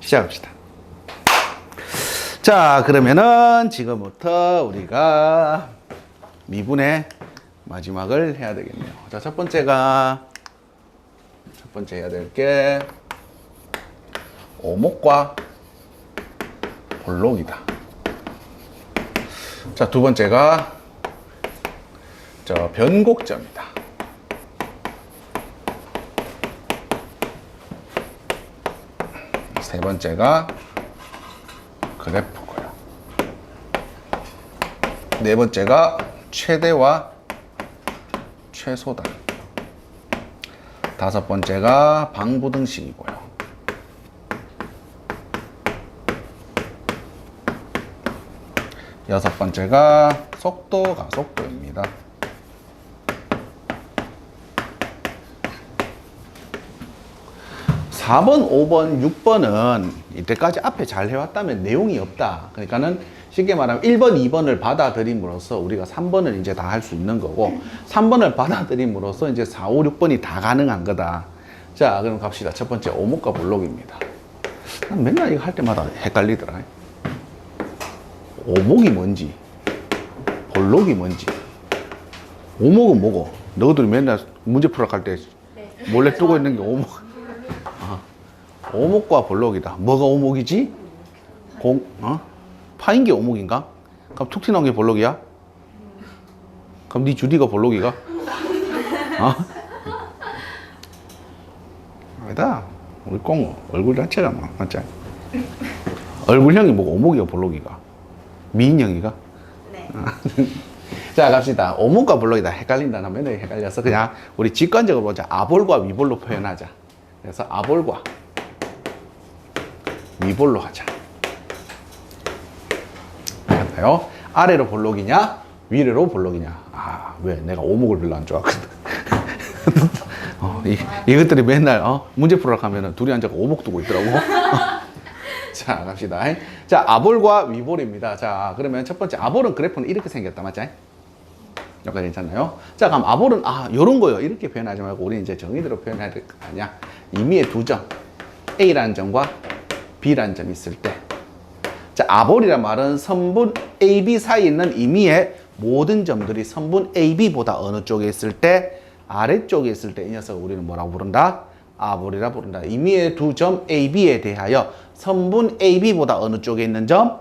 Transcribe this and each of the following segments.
시작합시다. 자, 그러면은 지금부터 우리가 미분의 마지막을 해야 되겠네요. 자, 첫 번째 해야 될 게 오목과 볼록이다. 자, 두 번째가 변곡점이다. 세 번째가 그래프고요. 네 번째가 최대와 최소다. 다섯 번째가 방부등식이고요. 여섯 번째가 속도, 가속도입니다. 사 번, 5번, 6번은 이때까지 앞에 잘 해왔다면 내용이 없다. 그러니까는 쉽게 말하면 1번, 2번을 받아들임으로써 우리가 3번을 이제 다 할 수 있는 거고 3번을 받아들임으로써 이제 4, 5, 6번이 다 가능한 거다. 자, 그럼 갑시다. 첫 번째 오목과 볼록입니다. 난 맨날 이거 할 때마다 헷갈리더라. 오목이 뭔지, 볼록이 뭔지. 오목은 뭐고? 너희들이 맨날 문제 풀어 갈 때 몰래 뜨고 있는 게 오목. 오목과 볼록이다. 뭐가 오목이지? 파인 게 오목인가? 그럼 툭 튀어나온 게 볼록이야? 그럼 네 주디가 볼록이가? 아니다. 우리 꽁 얼굴 자체가 맞지? 얼굴형이 뭐고 오목이가 볼록이가? 미인형이가? 네. 자, 갑시다. 오목과 볼록이다. 헷갈린다. 맨날 헷갈려서 그냥 우리 직관적으로 보자. 아볼과 위볼로 표현하자. 그래서 아볼과 위볼로 하자. 알겠나요? 아래로 볼록이냐? 위로 볼록이냐? 아, 왜? 내가 오목을 별로 안 좋아하거든. 이것들이 맨날 문제 풀으러 가면 둘이 앉아서 오목 두고 있더라고. 자, 갑시다. 자, 아볼과 위볼입니다. 자, 그러면 첫 번째 아볼은 그래프는 이렇게 생겼다. 맞지? 여기까지 괜찮나요? 자, 그럼 아볼은 요런 거요. 이렇게 표현하지 말고 우리 이제 정의대로 표현해야 될 거 아니야. 임의의 두 점, A라는 점과 B라는 점이 있을 때, 자, 아볼이란 말은 선분 AB 사이에 있는 임의의 모든 점들이 선분 AB보다 어느 쪽에 있을 때, 아래쪽에 있을 때 이 녀석을 우리는 뭐라고 부른다? 아볼이라 부른다. 임의의 두 점 AB에 대하여 선분 AB보다 어느 쪽에 있는 점?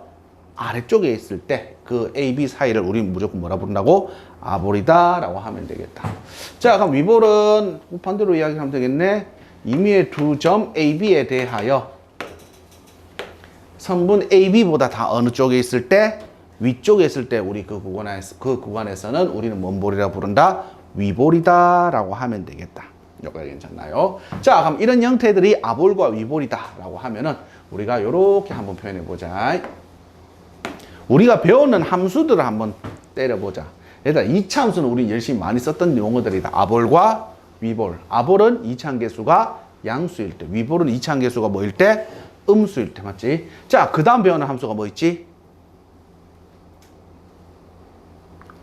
아래쪽에 있을 때 그 AB 사이를 우리는 무조건 뭐라 부른다고? 아볼이다 라고 하면 되겠다. 자, 그럼 위볼은 반대로 이야기하면 되겠네. 임의의 두 점 AB에 대하여 선분 AB보다 다 어느 쪽에 있을 때? 위쪽에 있을 때 우리 그 구간에서는 우리는 뭔 볼이라 부른다? 위볼이다 라고 하면 되겠다. 여기까지 괜찮나요? 자, 그럼 이런 형태들이 아볼과 위볼이다 라고 하면은 우리가 이렇게 한번 표현해 보자. 우리가 배우는 함수들을 한번 때려보자. 일단 2차 함수는 우리 열심히 많이 썼던 용어들이다. 아볼과 위볼. 아볼은 2차 함계수가 양수일 때, 위볼은 2차 함계수가 뭐일 때? 음수일 때. 맞지? 자, 그 다음 배우는 함수가 뭐 있지?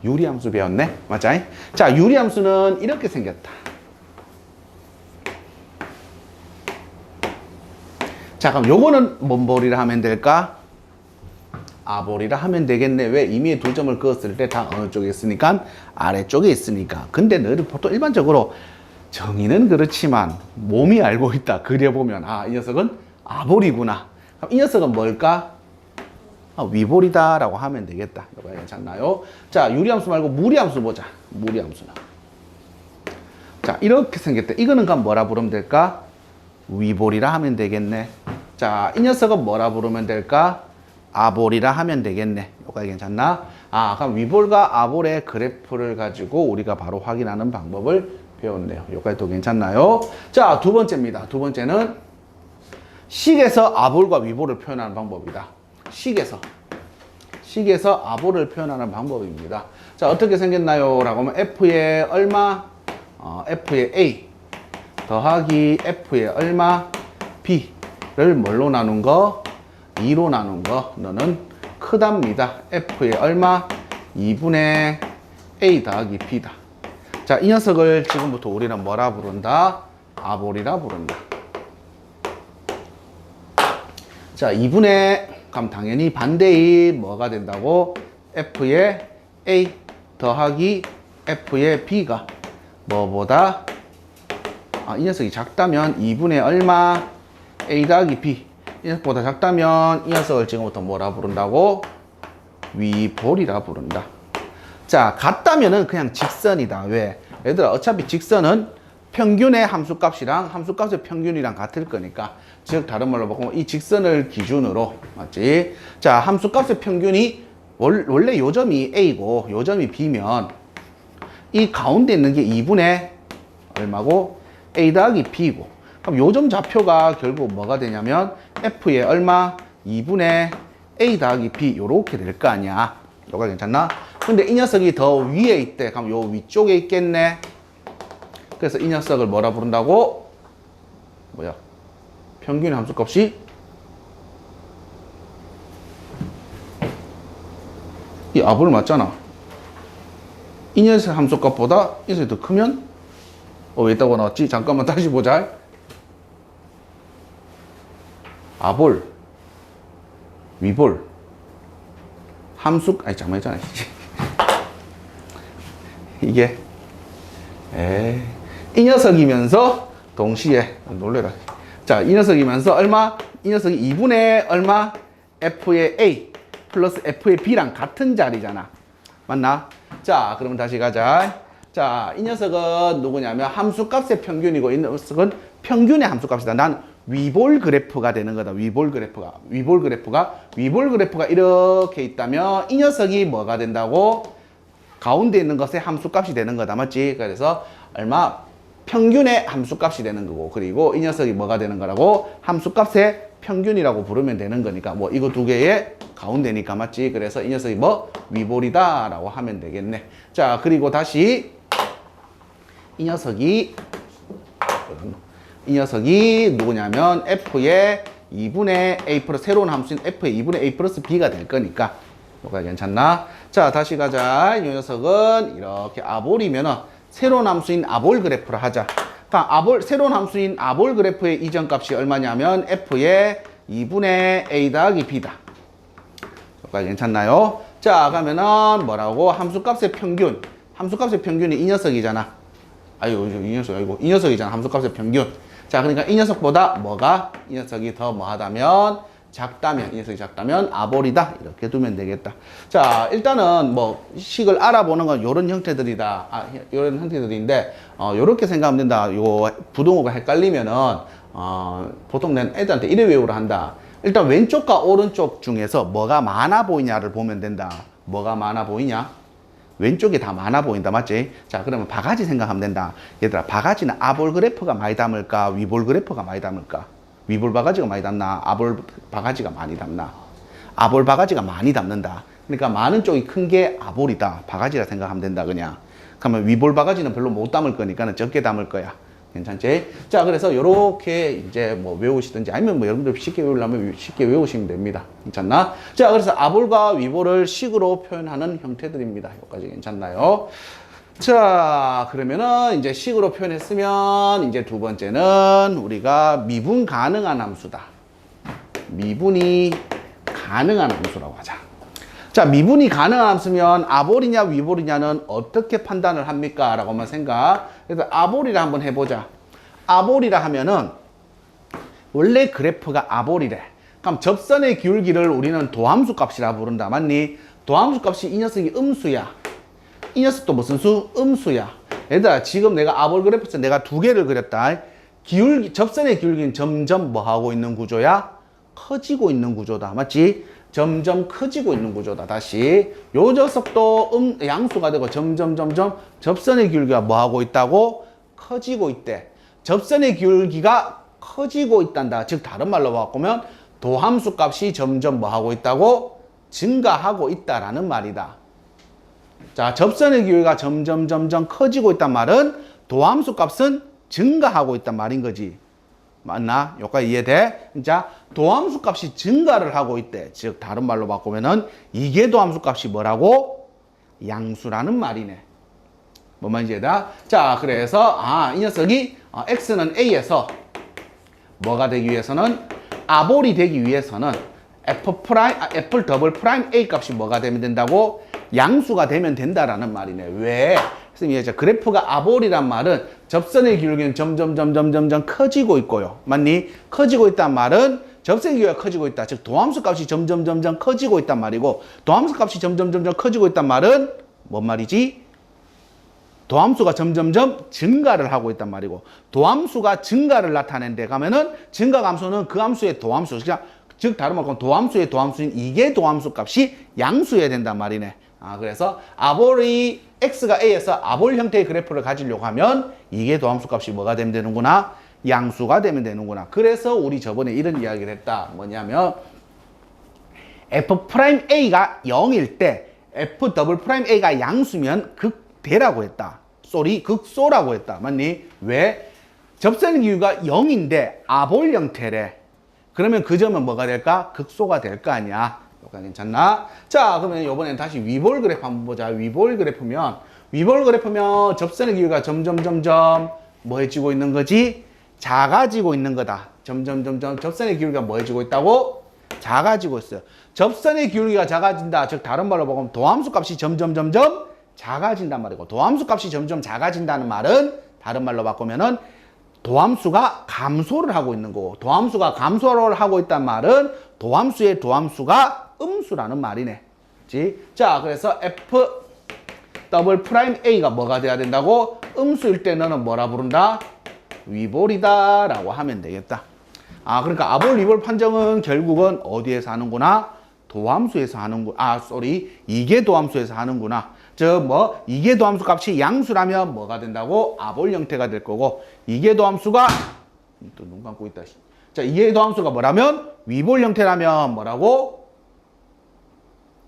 유리함수 배웠네? 맞지? 자, 유리함수는 이렇게 생겼다. 자, 그럼 요거는 뭔 볼이라 하면 될까? 아볼이라 하면 되겠네. 왜? 임의의 두 점을 그었을 때 다 어느 쪽에 있으니까? 아래쪽에 있으니까. 근데 너희들 보통 일반적으로 정의는 그렇지만 몸이 알고 있다. 그려보면 이 녀석은 아볼이구나. 그럼 이 녀석은 뭘까? 위볼이다 라고 하면 되겠다. 이거 괜찮나요? 자, 유리함수 말고 무리함수 보자. 무리함수는. 자, 이렇게 생겼대. 이거는 그럼 뭐라 부르면 될까? 위볼이라 하면 되겠네. 자, 이 녀석은 뭐라 부르면 될까? 아볼이라 하면 되겠네. 여기까지 괜찮나? 그럼 위볼과 아볼의 그래프를 가지고 우리가 바로 확인하는 방법을 배웠네요. 여기까지도 괜찮나요? 자, 두 번째입니다. 두 번째는 식에서 아볼과 위볼을 표현하는 방법이다. 식에서 아볼을 표현하는 방법입니다. 자, 어떻게 생겼나요? 라고 하면 F의 얼마? F의 A 더하기 F의 얼마? B를 뭘로 나눈 거? 2로 나눈 거. 너는 크답니다. F의 얼마? 2분의 A 더하기 B다. 자, 이 녀석을 지금부터 우리는 뭐라 부른다? 아볼이라 부른다. 자, 2분의 그럼 당연히 반대의 뭐가 된다고? F의 A 더하기 F의 B가 뭐보다 이 녀석이 작다면 2분의 얼마? A 더하기 B. 이 녀석보다 작다면 이 녀석을 지금부터 뭐라 부른다고? 위볼이라 부른다. 자, 같다면은 그냥 직선이다. 왜? 얘들아, 어차피 직선은 평균의 함수값이랑 함수값의 평균이랑 같을 거니까, 즉 다른 말로 바꾸면 이 직선을 기준으로, 맞지? 자, 함수값의 평균이 원래 요점이 A고 요점이 B면 이 가운데 있는 게 2분의 얼마고? A 더하기 B고. 그럼 요점 좌표가 결국 뭐가 되냐면 F의 얼마? 2분의 A 더하기 B 요렇게 될 거 아니야. 요가 괜찮나? 근데 이 녀석이 더 위에 있대. 그럼 요 위쪽에 있겠네. 그래서 이 녀석을 뭐라 부른다고? 뭐야? 평균 함수값이 이 아볼 맞잖아. 이 녀석 함수값보다 이 녀석이 더 크면 왜 있다고 나왔지? 잠깐만 다시 보자. 아볼, 위볼, 함수, 아니 잠깐만 했잖아. 이게 이 녀석이면서 동시에 놀래라. 자, 이 녀석이면서 얼마? 이 녀석이 2분의 얼마? F의 A 플러스 F의 B랑 같은 자리잖아. 맞나? 자, 그러면 다시 가자. 자, 이 녀석은 누구냐면 함수값의 평균이고 이 녀석은 평균의 함수값이다. 난 위볼 그래프가 되는 거다. 위볼 그래프가 이렇게 있다면 이 녀석이 뭐가 된다고? 가운데 있는 것의 함수값이 되는 거다. 맞지? 그래서 얼마? 평균의 함수값이 되는 거고, 그리고 이 녀석이 뭐가 되는 거라고? 함수값의 평균이라고 부르면 되는 거니까, 뭐 이거 두 개의 가운데니까. 맞지? 그래서 이 녀석이 뭐? 위볼이다 라고 하면 되겠네. 자, 그리고 다시 이 녀석이 누구냐면 F의 2분의 A 플러스 새로운 함수인 F의 2분의 A 플러스 B가 될 거니까 뭐가 괜찮나? 자, 다시 가자. 이 녀석은 이렇게 아볼이면은 새로운 함수인 아볼 그래프를 하자. 그러니까 새로운 함수인 아볼 그래프의 이전값이 얼마냐면 F의 2분의 A 더하기 B다. 뭐가 괜찮나요? 자, 그러면은 뭐라고? 함수값의 평균. 함수값의 평균이 이 녀석이잖아. 이 녀석이잖아. 함수값의 평균. 자, 그러니까 이 녀석보다 뭐가? 이 녀석이 더 뭐하다면? 작다면, 이 녀석이 작다면 아볼이다. 이렇게 두면 되겠다. 자, 일단은 뭐 식을 알아보는 건 요런 형태들이다. 요런 형태들인데, 요렇게 생각하면 된다. 요 부등호가 헷갈리면은, 보통 난 애들한테 이래 외우라 한다. 일단 왼쪽과 오른쪽 중에서 뭐가 많아 보이냐를 보면 된다. 뭐가 많아 보이냐? 왼쪽이 다 많아 보인다. 맞지? 자, 그러면 바가지 생각하면 된다. 얘들아, 바가지는 아볼 그래프가 많이 담을까? 위볼 그래프가 많이 담을까? 위볼 바가지가 많이 담나? 아볼 바가지가 많이 담나? 아볼 바가지가 많이 담는다. 그러니까 많은 쪽이 큰 게 아볼이다. 바가지라 생각하면 된다. 그냥. 그러면 위볼 바가지는 별로 못 담을 거니까 적게 담을 거야. 괜찮지? 자, 그래서 요렇게 이제 뭐 외우시든지 아니면 뭐 여러분들 쉽게 외우려면 쉽게 외우시면 됩니다. 괜찮나? 자, 그래서 아볼과 위볼을 식으로 표현하는 형태들입니다. 여기까지 괜찮나요? 자, 그러면은 이제 식으로 표현했으면 이제 두 번째는 우리가 미분 가능한 함수다. 미분이 가능한 함수라고 하자. 자, 미분이 가능한 함수면 아볼이냐 위볼이냐는 어떻게 판단을 합니까? 라고 한번 생각. 그래서 아볼이라 한번 해보자. 아볼이라 하면은 원래 그래프가 아볼이래. 그럼 접선의 기울기를 우리는 도함수 값이라 부른다. 맞니? 도함수 값이 이 녀석이 음수야. 이 녀석도 무슨 수? 음수야. 얘들아, 지금 내가 아볼 그래프에서 내가 두 개를 그렸다. 접선의 기울기는 점점 뭐 하고 있는 구조야? 커지고 있는 구조다. 맞지? 점점 커지고 있는 구조다. 다시 요 녀석도 양수가 되고 점점 접선의 기울기가 뭐 하고 있다고? 커지고 있대. 접선의 기울기가 커지고 있단다. 즉 다른 말로 바꾸면 도함수 값이 점점 뭐 하고 있다고? 증가하고 있다라는 말이다. 자, 접선의 기울기가 점점 커지고 있단 말은 도함수 값은 증가하고 있단 말인 거지. 맞나? 여기까지 이해돼? 자, 도함수 값이 증가를 하고 있대. 즉 다른 말로 바꾸면은 이게 도함수 값이 뭐라고? 양수라는 말이네. 뭔 말인지 이해다? 자, 그래서 이 녀석이 x는 a에서 뭐가 되기 위해서는 아볼이 되기 위해서는 f 더블 프라임 a 값이 뭐가 되면 된다고? 양수가 되면 된다라는 말이네. 왜? 선생님이 이제 그래프가 아볼이란 말은 접선의 기울기는 점점 커지고 있고요. 맞니? 커지고 있단 말은 접선의 기울기가 커지고 있다. 즉 도함수 값이 점점 커지고 있단 말이고, 도함수 값이 점점 커지고 있단 말은 뭔 말이지? 도함수가 점점 증가를 하고 있단 말이고, 도함수가 증가를 나타낸데 가면은 증가 함수는 그 함수의 도함수, 즉 다른 말로 도함수의 도함수인 이게 도함수 값이 양수여야 된단 말이네. 그래서 아볼이 x가 a에서 아볼 형태의 그래프를 가지려고 하면 이게 도함수 값이 뭐가 되면 되는구나? 양수가 되면 되는구나. 그래서 우리 저번에 이런 이야기를 했다. 뭐냐면 f'a가 0일 때 f'a가 양수면 극대라고 했다. 극소라고 했다. 맞니? 왜? 접선 기울기가 0인데 아볼 형태래. 그러면 그 점은 뭐가 될까? 극소가 될 거 아니야. 괜찮나? 자, 그러면 이번엔 다시 위볼 그래프 한번 보자. 위볼 그래프면 접선의 기울기가 점점 뭐 해지고 있는 거지? 작아지고 있는 거다. 점점 접선의 기울기가 뭐 해지고 있다고? 작아지고 있어요. 접선의 기울기가 작아진다. 즉 다른 말로 보면 도함수 값이 점점 작아진단 말이고, 도함수 값이 점점 작아진다는 말은 다른 말로 바꾸면은 도함수가 감소를 하고 있는 거고, 도함수가 감소를 하고 있단 말은 도함수의 도함수가 음수라는 말이네. 그치? 자, 그래서 f 더블 프라임 a가 뭐가 돼야 된다고? 음수일 때 너는 뭐라 부른다? 위볼이다 라고 하면 되겠다. 그러니까 아볼 위볼 판정은 결국은 어디에서 하는구나? 도함수에서 하는구나. 이게 도함수에서 하는구나. 이게 도함수 값이 양수라면 뭐가 된다고? 아볼 형태가 될 거고, 이게 도함수가 또 눈 감고 있다. 자, 이게 도함수가 뭐라면? 위볼 형태라면 뭐라고?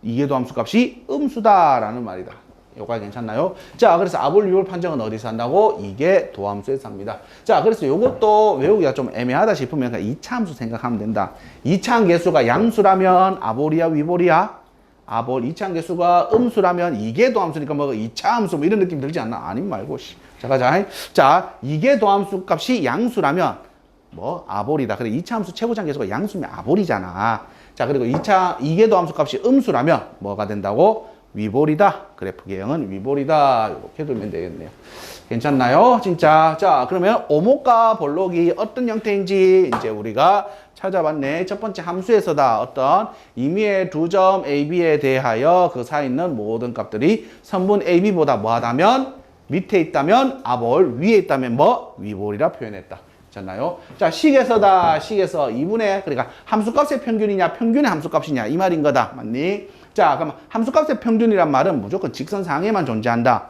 이게 도함수 값이 음수다라는 말이다. 요거 괜찮나요? 자, 그래서 아볼 위볼 판정은 어디서 한다고? 이게 도함수에서 합니다. 자, 그래서 요것도 외우기가 좀 애매하다 싶으면 그냥 2차 함수 생각하면 된다. 2차 계수가 양수라면 아볼이야, 위볼이야? 아볼 2차 함수가 음수라면 이게 도함수니까 뭐 2차 함수 뭐 이런 느낌 들지 않나? 아님 말고. 자, 가자. 자, 이게 도함수 값이 양수라면 뭐 아볼이다. 그래 2차 함수 최고차 계수가 양수면 아볼이잖아. 자, 그리고 이게 도함수 값이 음수라면 뭐가 된다고? 위볼이다. 그래프 개형은 위볼이다. 이렇게 두면 되겠네요. 괜찮나요? 진짜. 자, 그러면 오목과 볼록이 어떤 형태인지 이제 우리가 찾아봤네. 첫 번째 함수에서다. 어떤 임의의 두 점 AB에 대하여 그 사이에 있는 모든 값들이 선분 AB보다 뭐하다면? 밑에 있다면 아볼, 위에 있다면 뭐? 위볼이라 표현했다. 괜찮나요? 자, 식에서다. 식에서 2분의, 그러니까 함수값의 평균이냐, 평균의 함수값이냐 이 말인 거다. 맞니? 자, 그럼 함수값의 평균이란 말은 무조건 직선상에만 존재한다.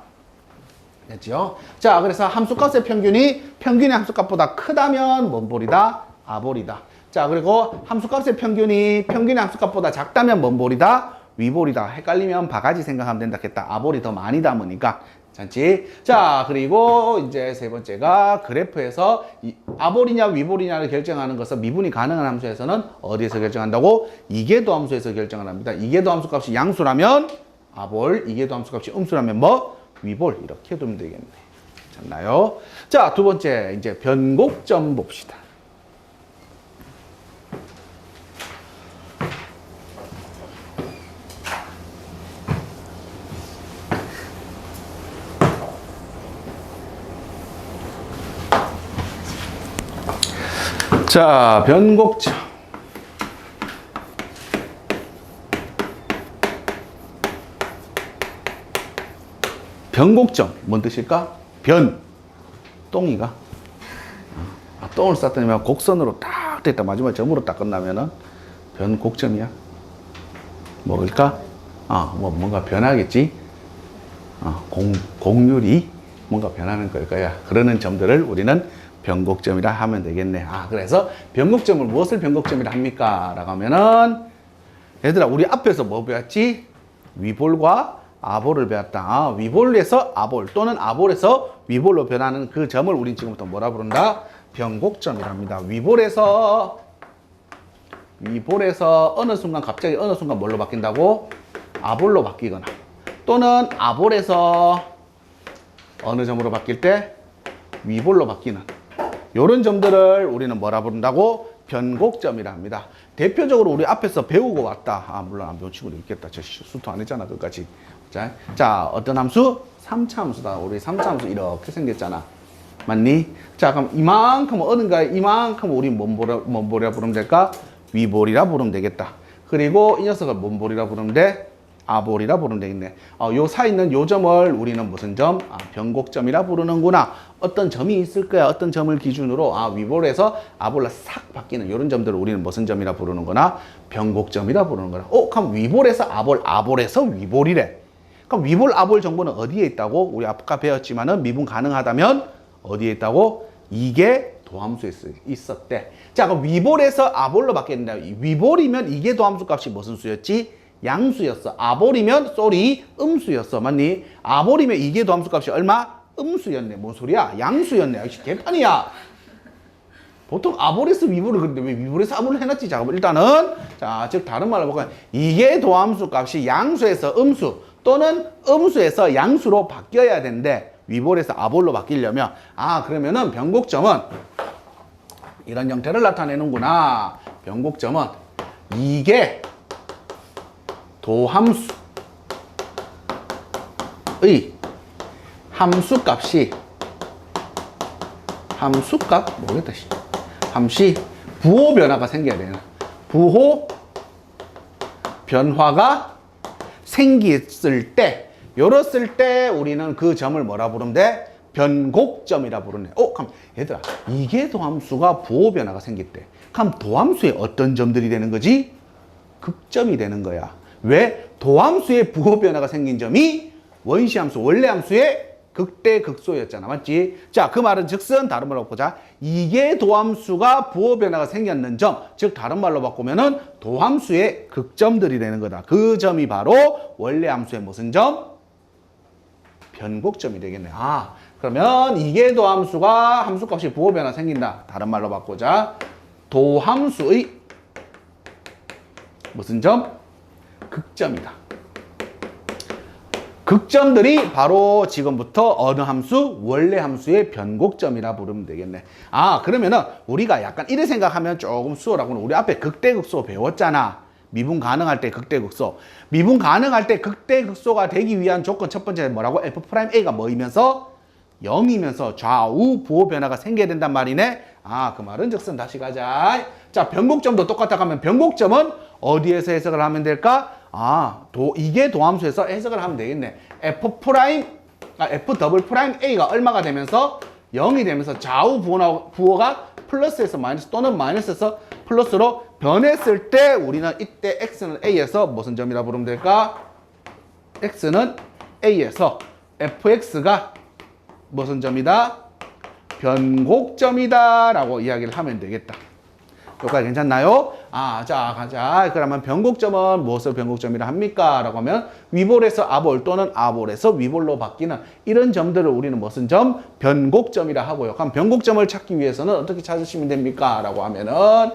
됐죠? 자, 그래서 함수값의 평균이 평균의 함수값보다 크다면 뭔 볼이다? 아볼이다. 자, 그리고 함수값의 평균이 평균의 함수값보다 작다면 뭔 볼이다? 위볼이다. 헷갈리면 바가지 생각하면 된다 했다. 아볼이 더 많이 담으니까. 괜찮지? 자, 그리고 이제 세 번째가 그래프에서 아볼이냐 위볼이냐를 결정하는 것은 미분이 가능한 함수에서는 어디에서 결정한다고? 이계도 함수에서 결정을 합니다. 이계도 함수 값이 양수라면 아볼, 이계도 함수 값이 음수라면 뭐? 위볼. 이렇게 두면 되겠네. 괜찮나요? 자, 두 번째 이제 변곡점 봅시다. 자, 변곡점. 변곡점. 뭔 뜻일까? 변. 똥이가. 똥을 쌌더니 곡선으로 딱 됐다. 마지막에 점으로 딱 끝나면은 변곡점이야. 뭐일까? 뭔가 변하겠지? 곡률이 뭔가 변하는 걸 거야. 그러는 점들을 우리는 변곡점이라 하면 되겠네. 그래서 변곡점을 무엇을 변곡점이라 합니까? 라고 하면은 얘들아 우리 앞에서 뭐 배웠지? 위볼과 아볼을 배웠다. 위볼에서 아볼 또는 아볼에서 위볼로 변하는 그 점을 우린 지금부터 뭐라 부른다? 변곡점이랍니다. 위볼에서 어느 순간 갑자기 어느 순간 뭘로 바뀐다고? 아볼로 바뀌거나 또는 아볼에서 어느 점으로 바뀔 때? 위볼로 바뀌는 요런 점들을 우리는 뭐라 부른다고? 변곡점이라 합니다. 대표적으로 우리 앞에서 배우고 왔다. 아, 물론 안 배운 친구도 있겠다. 저 수도 안 했잖아, 그까지. 자, 어떤 함수? 3차 함수다. 우리 3차 함수 이렇게 생겼잖아. 맞니? 자, 그럼 이만큼 어딘가에 이만큼 우리 뭔볼이라 부르면 될까? 위볼이라 부르면 되겠다. 그리고 이 녀석을 뭔볼이라 부르면 돼? 아볼이라 부르면 되겠네. 요 사이 있는 요 점을 우리는 무슨 점? 변곡점이라 부르는구나. 어떤 점이 있을 거야. 어떤 점을 기준으로 위볼에서 아볼로 싹 바뀌는 이런 점들을 우리는 무슨 점이라 부르는 거나? 변곡점이라 부르는 거나. 그럼 위볼에서 아볼, 아볼에서 위볼이래. 그럼 위볼, 아볼 정보는 어디에 있다고? 우리 아까 배웠지만은 미분 가능하다면 어디에 있다고? 이게 도함수에 있었대. 자, 그럼 위볼에서 아볼로 바뀌는다. 위볼이면 이게 도함수 값이 무슨 수였지? 양수였어. 아볼이면 음수였어. 맞니? 아볼이면 이게 도함수 값이 얼마? 음수였네. 뭔 소리야? 양수였네. 역시 개판이야. 보통 아볼에서 위볼을 그런데 왜 위볼에서 아볼을 해놨지? 자, 그럼 일단은 즉 다른 말로 보면 이게 도함수 값이 양수에서 음수 또는 음수에서 양수로 바뀌어야 되는데 위볼에서 아볼로 바뀌려면 그러면은 변곡점은 이런 형태를 나타내는구나. 변곡점은 이게 도함수의 함수값이 모르겠다. 함시 부호 변화가 생겨야 되나? 부호 변화가 생겼을 때, 요랬을 때 우리는 그 점을 뭐라 부르면 돼? 변곡점이라 부르네. 그럼 얘들아, 이게 도함수가 부호 변화가 생겼대. 그럼 도함수에 어떤 점들이 되는 거지? 극점이 되는 거야. 왜? 도함수의 부호 변화가 생긴 점이 원시함수, 원래 함수의 극대 극소였잖아. 맞지? 자, 그 말은 즉슨 다른 말로 보자. 이게 도함수가 부호 변화가 생겼는 점, 즉 다른 말로 바꾸면은 도함수의 극점들이 되는 거다. 그 점이 바로 원래 함수의 무슨 점? 변곡점이 되겠네. 그러면 이게 도함수가 함수값이 부호 변화 생긴다. 다른 말로 바꾸자. 도함수의 무슨 점? 극점이다. 극점들이 바로 지금부터 어느 함수? 원래 함수의 변곡점이라 부르면 되겠네. 그러면은 우리가 약간 이래 생각하면 조금 수월하구나. 우리 앞에 극대극소 배웠잖아. 미분 가능할 때 극대극소. 미분 가능할 때 극대극소가 되기 위한 조건 첫 번째 뭐라고? F'A가 뭐이면서? 0이면서 좌우 부호 변화가 생겨야 된단 말이네. 그 말은 즉슨 다시 가자. 자, 변곡점도 똑같다 하면 변곡점은 어디에서 해석을 하면 될까? 이게 도함수에서 해석을 하면 되겠네. F 더블 프라임 A가 얼마가 되면서 0이 되면서 좌우 부호가 플러스에서 마이너스 또는 마이너스에서 플러스로 변했을 때 우리는 이때 X는 A에서 무슨 점이라 부르면 될까? X는 A에서 FX가 무슨 점이다? 변곡점이다 라고 이야기를 하면 되겠다. 여기까지 괜찮나요? 자, 가자. 그러면 변곡점은 무엇을 변곡점이라 합니까? 라고 하면 위볼에서 아볼 또는 아볼에서 위볼로 바뀌는 이런 점들을 우리는 무슨 점? 변곡점이라 하고요. 그럼 변곡점을 찾기 위해서는 어떻게 찾으시면 됩니까? 라고 하면은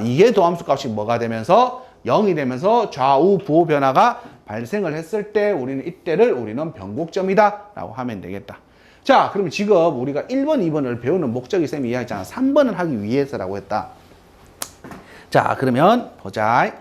이게 도함수 값이 뭐가 되면서 0이 되면서 좌우 부호 변화가 발생을 했을 때 우리는 이때를 우리는 변곡점이다 라고 하면 되겠다. 자, 그럼 지금 우리가 1번, 2번을 배우는 목적이 쌤이 이야기했잖아. 3번을 하기 위해서라고 했다. 자, 그러면 보자.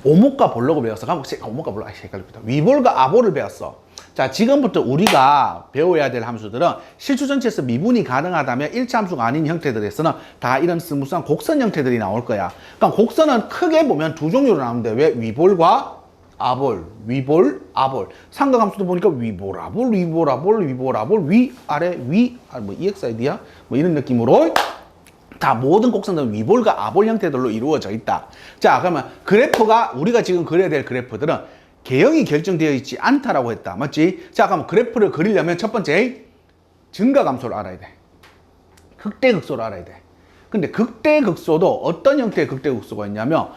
오목과 볼록을 배웠어. 오목과 볼록, 헷갈립니다. 위볼과 아볼을 배웠어. 자, 지금부터 우리가 배워야 될 함수들은 실수 전체에서 미분이 가능하다면 1차 함수가 아닌 형태들에서는 다 이런 스무스한 곡선 형태들이 나올 거야. 그러니까 곡선은 크게 보면 두 종류로 나오는데 왜? 위볼과 아볼, 위볼, 아볼. 삼각함수도 보니까 위볼, 아볼, 위볼, 아볼, 위볼, 아볼, 위, 아래, 위, EXID야? 이런 느낌으로 다 모든 곡선들은 위볼과 아볼 형태들로 이루어져 있다. 자, 그러면 그래프가 우리가 지금 그려야 될 그래프들은 개형이 결정되어 있지 않다라고 했다. 맞지? 자, 그럼 그래프를 그리려면 첫 번째 증가감소를 알아야 돼. 극대극소를 알아야 돼. 근데 극대극소도 어떤 형태의 극대극소가 있냐면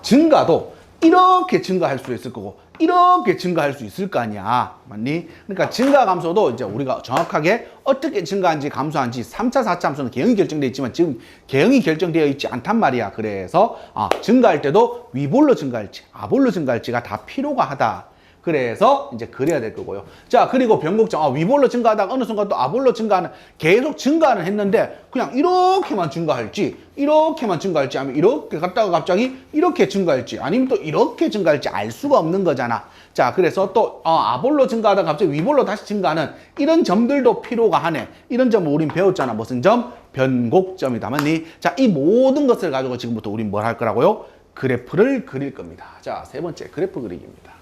증가도 이렇게 증가할 수 있을 거고 이렇게 증가할 수 있을 거 아니야. 맞니? 그러니까 증가 감소도 이제 우리가 정확하게 어떻게 증가한지 감소한지 3차, 4차 함수는 개형이 결정되어 있지만 지금 개형이 결정되어 있지 않단 말이야. 그래서 증가할 때도 위볼로 증가할지 아볼로 증가할지가 다 필요가 하다. 그래서 이제 그래야 될 거고요. 자, 그리고 변곡점. 위볼로 증가하다가 어느 순간 또 아볼로 증가하는, 계속 증가는 했는데, 그냥 이렇게만 증가할지, 이렇게만 증가할지, 아니면 이렇게 갔다가 갑자기 이렇게 증가할지, 아니면 또 이렇게 증가할지 알 수가 없는 거잖아. 자, 그래서 또, 아볼로 증가하다가 갑자기 위볼로 다시 증가하는 이런 점들도 필요가 하네. 이런 점을 우린 배웠잖아. 무슨 점? 변곡점이다. 맞니? 자, 이 모든 것을 가지고 지금부터 우린 뭘 할 거라고요? 그래프를 그릴 겁니다. 자, 세 번째, 그래프 그리기입니다.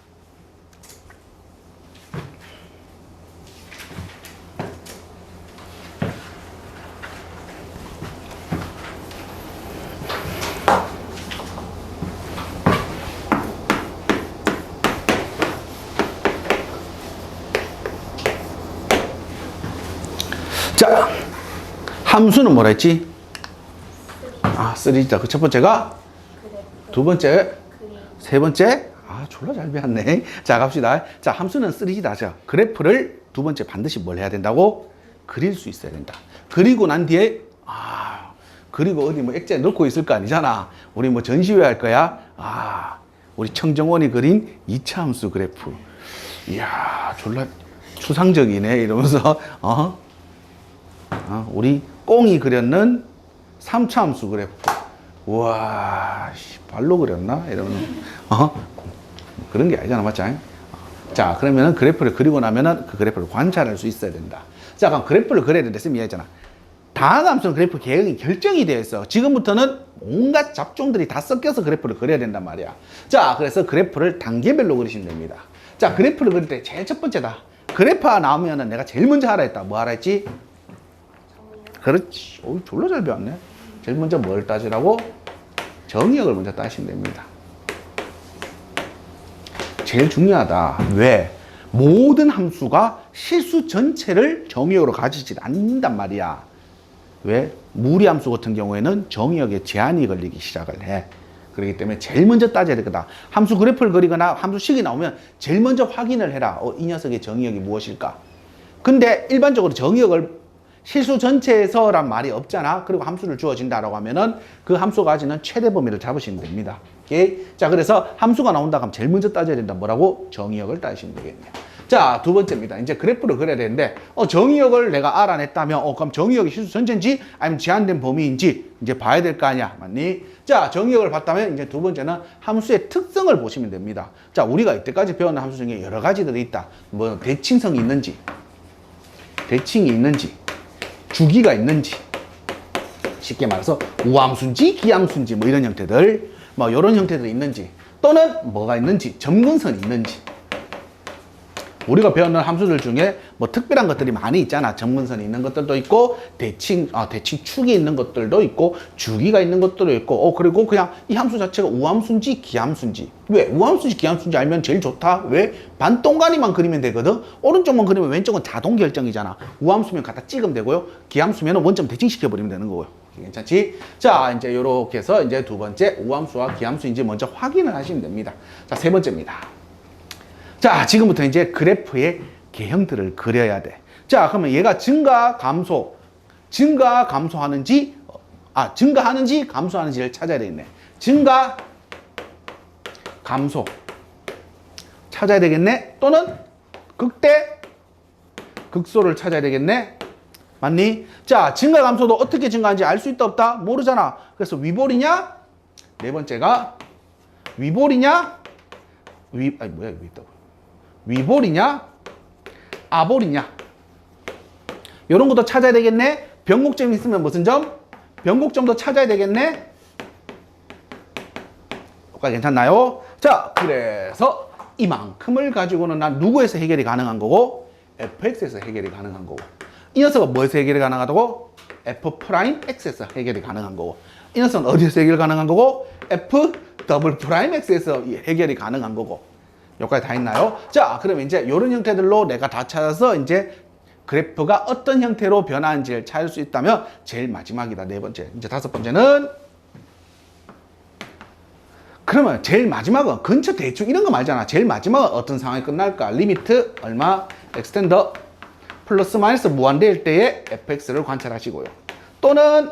자, 함수는 뭐라 했지? 3다. 그 첫 번째가? 두 번째? 세 번째? 졸라 잘 배웠네. 자, 갑시다. 자, 함수는 3다. 자, 그래프를 두 번째 반드시 뭘 해야 된다고? 그릴 수 있어야 된다. 그리고 난 뒤에, 그리고 어디 뭐 액자에 넣고 있을 거 아니잖아. 우리 뭐 전시회 할 거야? 우리 청정원이 그린 2차 함수 그래프. 이야, 졸라 추상적이네. 이러면서, 우리 꽁이 그렸는 3차 함수 그래프. 우와, 발로 그렸나? 이러면, 그런 게 아니잖아. 맞지? 자, 그러면은 그래프를 그리고 나면은 그 그래프를 관찰할 수 있어야 된다. 자, 그럼 그래프를 그려야 된다. 쌤이 얘기했잖아. 다항 함수는 그래프 개형이 결정이 되어 있어. 지금부터는 온갖 잡종들이 다 섞여서 그래프를 그려야 된단 말이야. 자, 그래서 그래프를 단계별로 그리시면 됩니다. 자, 그래프를 그릴 때 제일 첫 번째다. 그래프가 나오면은 내가 제일 먼저 하라 했다. 뭐 하라 했지? 그렇지. 졸라 잘 배웠네. 제일 먼저 뭘 따지라고? 정의역을 먼저 따시면 됩니다. 제일 중요하다. 왜? 모든 함수가 실수 전체를 정의역으로 가지지 않는단 말이야. 왜? 무리함수 같은 경우에는 정의역에 제한이 걸리기 시작을 해. 그렇기 때문에 제일 먼저 따져야 될 거다. 함수 그래프를 그리거나 함수식이 나오면 제일 먼저 확인을 해라. 이 녀석의 정의역이 무엇일까? 근데 일반적으로 정의역을 실수 전체에서란 말이 없잖아. 그리고 함수를 주어진다라고 하면은 그 함수가 가지는 최대 범위를 잡으시면 됩니다. 오케이? 자, 그래서 함수가 나온다 하면 제일 먼저 따져야 된다. 뭐라고? 정의역을 따지시면 되겠네요. 자, 두 번째입니다. 이제 그래프를 그려야 되는데, 정의역을 내가 알아냈다면, 그럼 정의역이 실수 전체인지 아니면 제한된 범위인지 이제 봐야 될 거 아니야. 맞니? 자, 정의역을 봤다면 이제 두 번째는 함수의 특성을 보시면 됩니다. 자, 우리가 이때까지 배웠는 함수 중에 여러 가지들이 있다. 뭐, 대칭성이 있는지, 대칭이 있는지, 주기가 있는지, 쉽게 말해서 우함수인지 기함수인지 뭐 이런 형태들, 뭐 이런 형태들이 있는지, 또는 뭐가 있는지, 점근선이 있는지. 우리가 배우는 함수들 중에 뭐 특별한 것들이 많이 있잖아. 점근선이 있는 것들도 있고, 대칭축이 있는 것들도 있고, 주기가 있는 것들도 있고, 그리고 그냥 이 함수 자체가 우함수인지 기함수인지. 왜? 우함수인지 기함수인지 알면 제일 좋다. 왜? 반동간이만 그리면 되거든. 오른쪽만 그리면 왼쪽은 자동 결정이잖아. 우함수면 갖다 찍으면 되고요. 기함수면 원점 대칭시켜버리면 되는 거고요. 괜찮지? 자, 이제 요렇게 해서 이제 두 번째 우함수와 기함수인지 먼저 확인을 하시면 됩니다. 자, 세 번째입니다. 자, 지금부터 이제 그래프의 개형들을 그려야 돼. 자, 그러면 얘가 증가, 감소하는지, 증가하는지, 감소하는지를 찾아야 되겠네. 증가, 감소. 찾아야 되겠네. 또는 극대, 극소를 찾아야 되겠네. 맞니? 자, 증가, 감소도 어떻게 증가하는지 알 수 있다, 없다? 모르잖아. 그래서 위볼이냐? 네 번째가 위볼이냐? 뭐야, 이거 있다고. 위볼이냐? 아볼이냐? 이런 것도 찾아야 되겠네. 변곡점이 있으면 무슨 점? 변곡점도 찾아야 되겠네. 여기까지 괜찮나요? 자, 그래서 이만큼을 가지고는 난 누구에서 해결이 가능한 거고? fx에서 해결이 가능한 거고. 이 녀석은 뭐에서 해결이 가능하다고? f'x에서 해결이 가능한 거고. 이 녀석은 어디에서 해결이 가능한 거고? f'x에서 해결이 가능한 거고. 여기까지 다 있나요? 자, 그럼 이제 이런 형태들로 내가 다 찾아서 이제 그래프가 어떤 형태로 변하는지를 찾을 수 있다면 제일 마지막이다. 네 번째. 이제 다섯 번째는 그러면 제일 마지막은 근처 대충 이런 거 말잖아. 제일 마지막은 어떤 상황이 끝날까? 리미트 얼마 extend 플러스 마이너스 무한대일 때의 fx를 관찰하시고요. 또는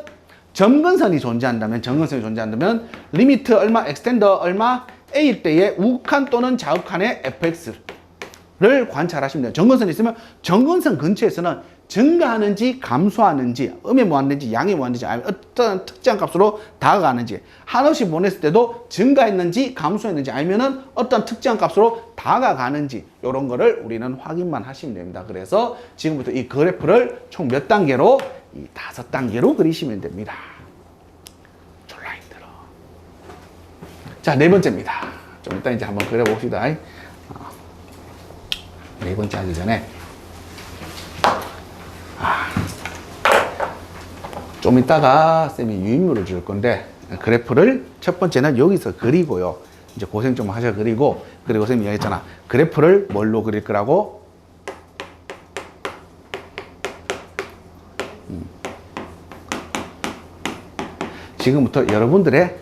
점근선이 존재한다면 리미트 얼마 extend 얼마 a일 때의 우극한 또는 자극한의 fx를 관찰하시면 돼요. 점근선이 있으면 점근선 근처에서는 증가하는지 감소하는지 음의 무한대인지 양의 무한대인지 아니면 어떤 특정 값으로 다가가는지 한없이 보냈을 때도 증가했는지 감소했는지 아니면은 어떤 특정 값으로 다가가는지 이런 거를 우리는 확인만 하시면 됩니다. 그래서 지금부터 이 그래프를 총 몇 단계로? 이 5단계로 그리시면 됩니다. 졸라 힘들어. 자, 네 번째입니다. 좀 이따 이제 한번 그려봅시다. 네 번째 하기 전에 좀 이따가 쌤이 유인물을 줄 건데 그래프를 첫 번째는 여기서 그리고요. 이제 고생 좀 하셔 그리고 그리고 쌤이 얘기했잖아. 그래프를 뭘로 그릴 거라고? 지금부터 여러분들의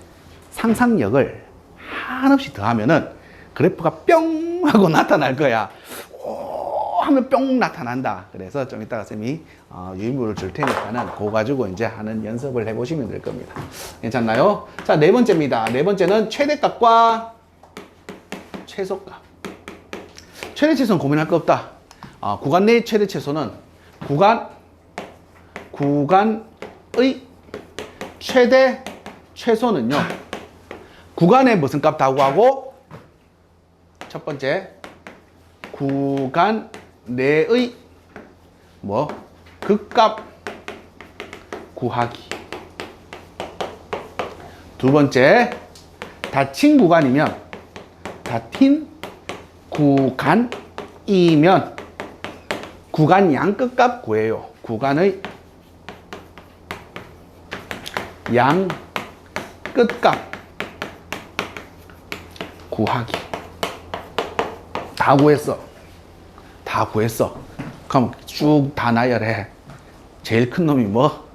상상력을 한없이 더하면은 그래프가 뿅 하고 나타날 거야. 하면 뿅 나타난다. 그래서 좀 이따가 쌤이 유인물을 줄 테니까는 그거 가지고 이제 하는 연습을 해보시면 될 겁니다. 괜찮나요? 자, 네 번째입니다. 네 번째는 최대값과 최소값. 최대 최소는 고민할 거 없다. 구간 내의 최대 최소는 구간의 최대 최소는요. 구간의 무슨 값 다 구하고 첫 번째 구간 내의 극값 구하기. 두 번째 닫힌 구간이면 구간 양 끝값 구해요. 구간의 양 끝값 구하기. 다 구했어. 그럼 쭉 다 나열해. 제일 큰 놈이 뭐?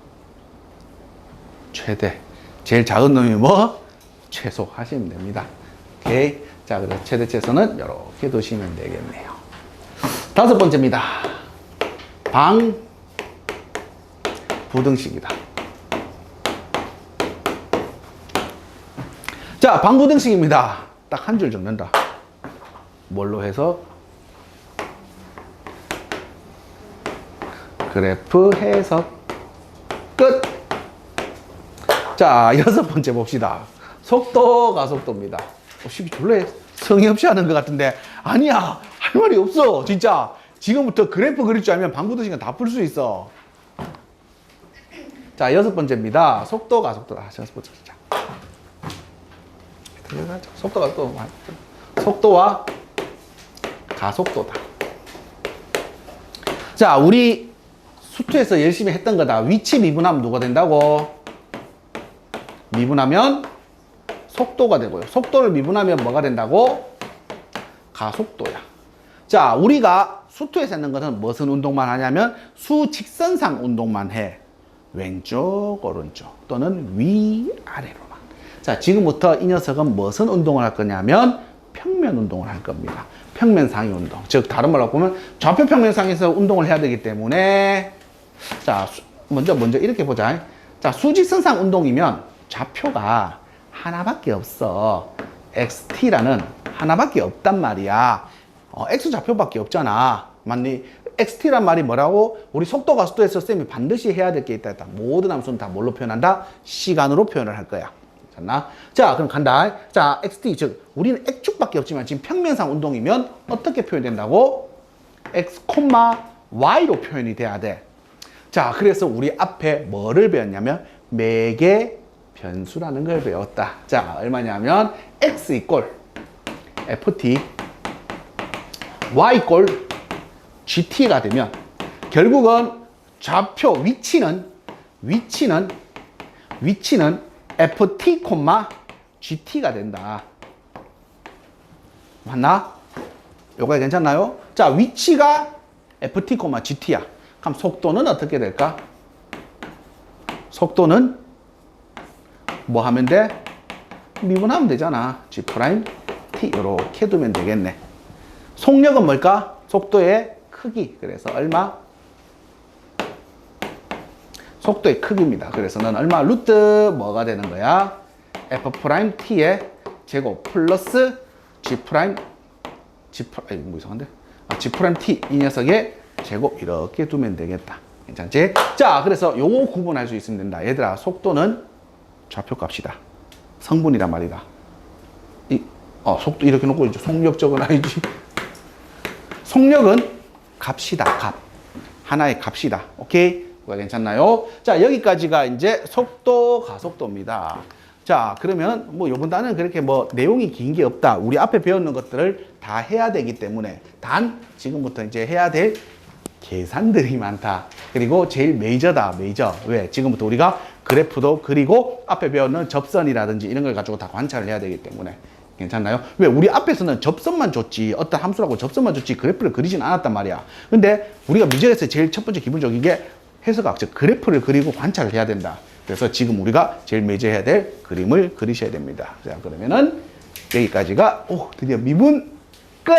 최대. 제일 작은 놈이 뭐? 최소 하시면 됩니다. 오케이. 자, 그래서 최대 최소는 이렇게 두시면 되겠네요. 다섯 번째입니다. 방부등식이다. 자, 방부등식입니다. 딱 한 줄 적는다. 뭘로 해서? 그래프 해석 끝. 자, 여섯 번째 봅시다. 속도 가속도입니다. 졸래 성의 없이 하는 것 같은데 아니야, 할 말이 없어. 진짜 지금부터 그래프 그릴 줄 알면 방부등식은 다 풀 수 있어. 자, 여섯 번째입니다. 속도 가속도다. 여섯 번째. 속도와 가속도다. 자, 우리 수투에서 열심히 했던 거다. 위치 미분하면 누가 된다고? 미분하면 속도가 되고요. 속도를 미분하면 뭐가 된다고? 가속도야. 자, 우리가 수투에서 했는 것은 무슨 운동만 하냐면 수직선상 운동만 해. 왼쪽, 오른쪽 또는 위아래로만. 자, 지금부터 이 녀석은 무슨 운동을 할 거냐면 평면 운동을 할 겁니다. 평면 상위 운동. 즉 다른 말로 보면 좌표 평면 상에서 운동을 해야 되기 때문에 자, 먼저 이렇게 보자. 자, 수직선상 운동이면 좌표가 하나밖에 없어. XT라는 하나밖에 없단 말이야. X 좌표밖에 없잖아. 맞니? XT란 말이 뭐라고? 우리 속도 가속도에서 쌤이 반드시 해야 될 게 있다. 모든 함수는 다 뭘로 표현한다? 시간으로 표현을 할 거야. 잖나? 자, 그럼 간다. 자, XT, 즉 우리는 X축밖에 없지만 지금 평면상 운동이면 어떻게 표현된다고? X, Y로 표현이 돼야 돼. 자, 그래서 우리 앞에 뭐를 배웠냐면 매개 변수라는 걸 배웠다. 자, 얼마냐면 X 이꼴 FT, Y 이꼴 GT가 되면 결국은 좌표 위치는 FT, GT가 된다. 맞나? 요거 괜찮나요? 자, 위치가 FT, GT야. 그럼 속도는 어떻게 될까? 속도는 뭐 하면 돼? 미분하면 되잖아. G 프라임 T 이렇게 두면 되겠네. 속력은 뭘까? 속도의 크기. 그래서 얼마? 속도의 크기입니다. 그래서 넌 얼마? 루트 뭐가 되는 거야? F 프라임 T의 제곱 플러스 G 프라임 뭐 이상한데? G 프라임 T 이 녀석의 제곱 이렇게 두면 되겠다. 괜찮지? 자, 그래서 요거 구분할 수 있으면 된다. 얘들아, 속도는 좌표값이다. 성분이란 말이다. 속도 이렇게 놓고 이제 속력 적어놔야지. 속력은 값이다. 값. 하나의 값이다. 오케이? 그거 괜찮나요? 자, 여기까지가 이제 속도, 가속도입니다. 자, 그러면 뭐 요번 단은 그렇게 뭐 내용이 긴 게 없다. 우리 앞에 배웠는 것들을 다 해야 되기 때문에 단 지금부터 이제 해야 될 계산들이 많다. 그리고 제일 메이저다. 메이저. 왜? 지금부터 우리가 그래프도 그리고 앞에 배웠는 접선이라든지 이런 걸 가지고 다 관찰을 해야 되기 때문에 괜찮나요? 왜? 우리 앞에서는 접선만 줬지 어떤 함수라고 접선만 줬지 그래프를 그리진 않았단 말이야. 근데 우리가 미적에서 제일 첫 번째 기본적인 게 해석학, 즉 그래프를 그리고 관찰을 해야 된다. 그래서 지금 우리가 제일 메이저 해야 될 그림을 그리셔야 됩니다. 자, 그러면은 여기까지가 드디어 미분 끝!